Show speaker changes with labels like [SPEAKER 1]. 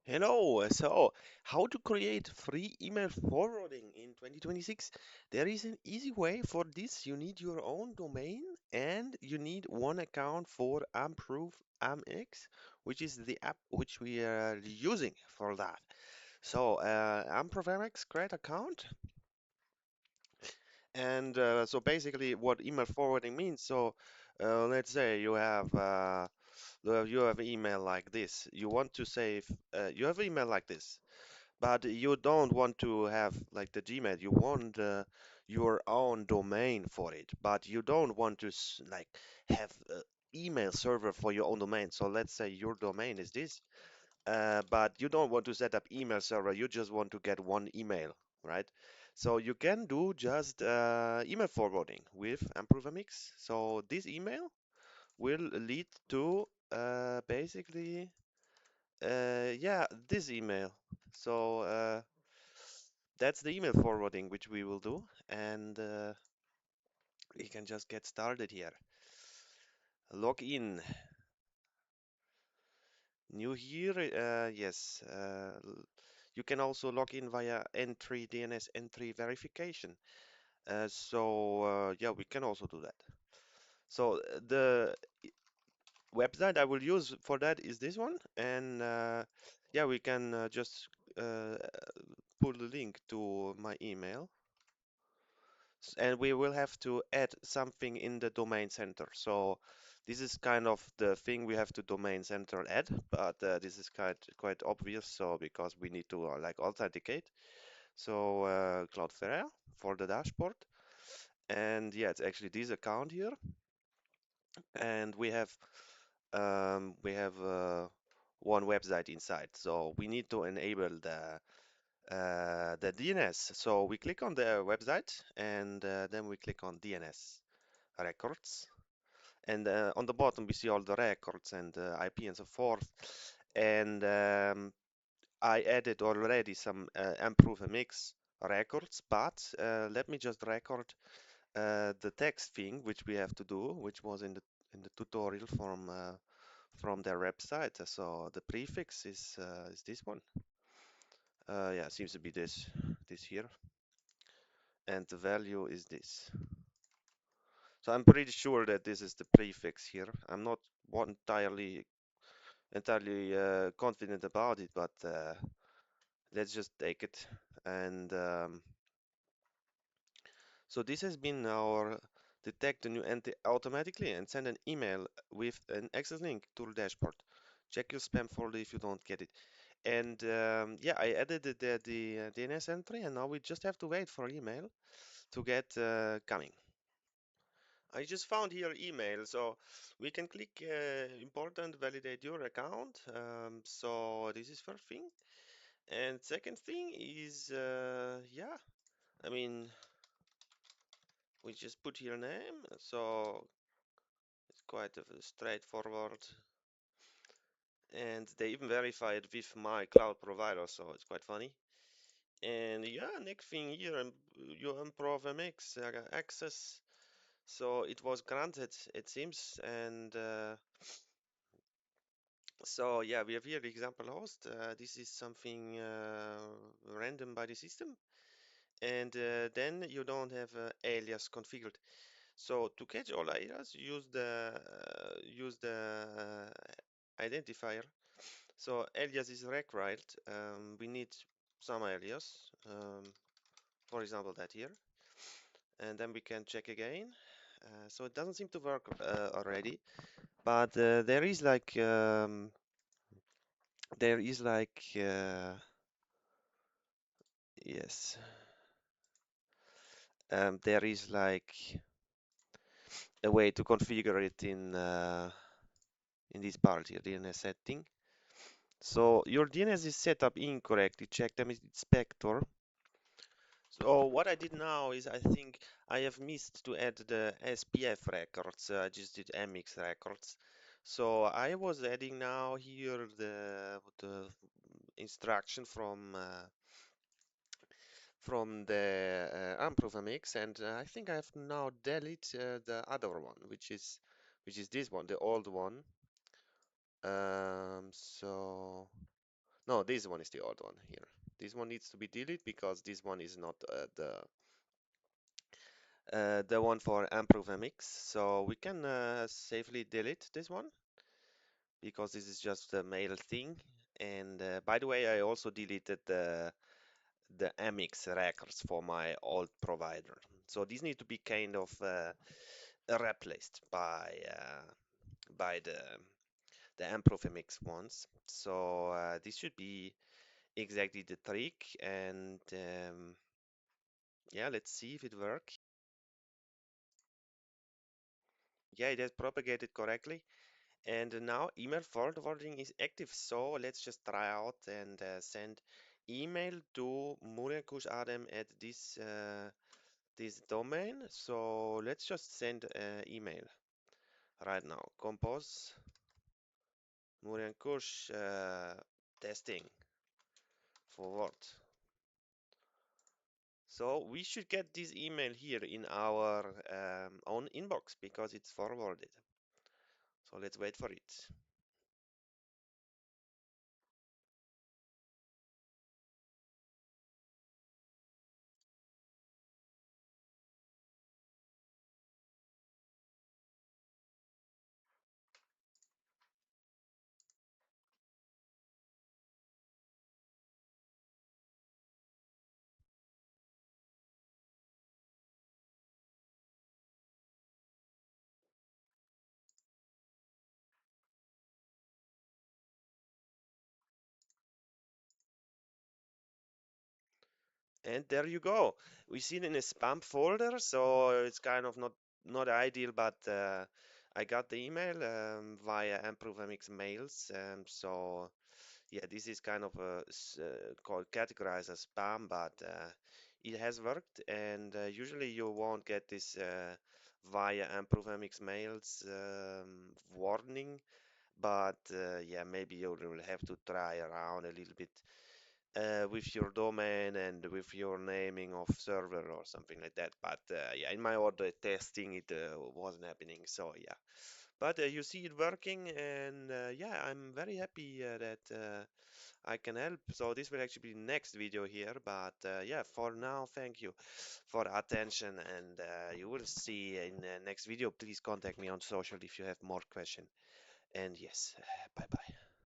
[SPEAKER 1] Hello, so how to create free email forwarding in 2026? There is an easy way for this. You need your own domain and you need one account for Improve MX, which is the app which we are using for that. So, Improve MX, create account, and so basically what email forwarding means. So, let's say you have email like this. You want to save, you have email like this. But you don't want to have like the Gmail. You want your own domain for it. But you don't want to like have a email server for your own domain. So let's say your domain is this, but you don't want to set up email server. You just want to get one email, right? So you can do just email forwarding with ImproveMX. So this email will lead to basically yeah, this email. So that's the email forwarding which we will do, and we can just get started here. Log in. New here, yes. You can also log in via entry DNS entry verification. Yeah, we can also do that. So the website I will use for that is this one, and yeah, we can just uh, put the link to my email. And we will have to add something in the domain center. So this is kind of the thing we have to domain center add, but this is quite obvious. So because we need to like authenticate. So Cloudflare for the dashboard, and yeah, it's actually this account here, and we have one website inside. So we need to enable the DNS. So we click on the website and then we click on DNS records. And on the bottom, we see all the records and IP and so forth. And I added already some improve mix records, but let me just record the text thing which we have to do, which was in the tutorial from their website. So the prefix is this one. Yeah, seems to be this here, and the value is this. So I'm pretty sure that this is the prefix here. I'm not entirely confident about it, but let's just take it. And so this has been our detect the new entity automatically and send an email with an access link to the dashboard. Check your spam folder if you don't get it. And yeah, I added the DNS entry, and now we just have to wait for email to get coming. I just found here email, so we can click important validate your account. So this is first thing, and second thing is yeah, I mean we just put here name, so it's quite a straightforward, and they even verify it with my cloud provider, so it's quite funny. And yeah, next thing here, you improve MX access, so it was granted, it seems, and so yeah, we have here the example host. This is something random by the system, and then you don't have alias configured. So to catch all alias, use the identifier. So alias is required. We need some alias, for example that here, and then we can check again. So it doesn't seem to work already, but there is like yes, there is like a way to configure it in this part here, DNS setting. So your DNS is set up incorrectly. Check them inspector. So what I did now is I think I have missed to add the SPF records. I just did MX records. So I was adding now here the instruction from the AmproveMX, and I think I have now delete the other one, which is this one, the old one. So No, this one is the old one here. This one needs to be deleted because this one is not the one for Improve MX. So we can safely delete this one because this is just a mail thing. And by the way, I also deleted the MX records for my old provider. So these need to be kind of replaced by the Improve MX ones. So this should be exactly the trick. And yeah, let's see if it works. Yeah, it has propagated correctly. And now email forwarding is active. So let's just try out and send email to Murian-Coush Addem at this domain. So let's just send email right now. Compose Murian-Coush testing forward. So we should get this email here in our own inbox because it's forwarded. So let's wait for it. And there you go. We see it in a spam folder, so it's kind of not ideal, but I got the email via Improve MX mails. So yeah, this is kind of called categorized as spam, but it has worked, and usually you won't get this via Improve MX mails warning, but yeah, maybe you will have to try around a little bit with your domain and with your naming of server or something like that. But yeah, in my order testing, it wasn't happening. So yeah, but you see it working, and yeah, I'm very happy that I can help. So this will actually be next video here. But yeah, for now, thank you for attention, and you will see in the next video. Please contact me on social if you have more questions. And yes, bye bye.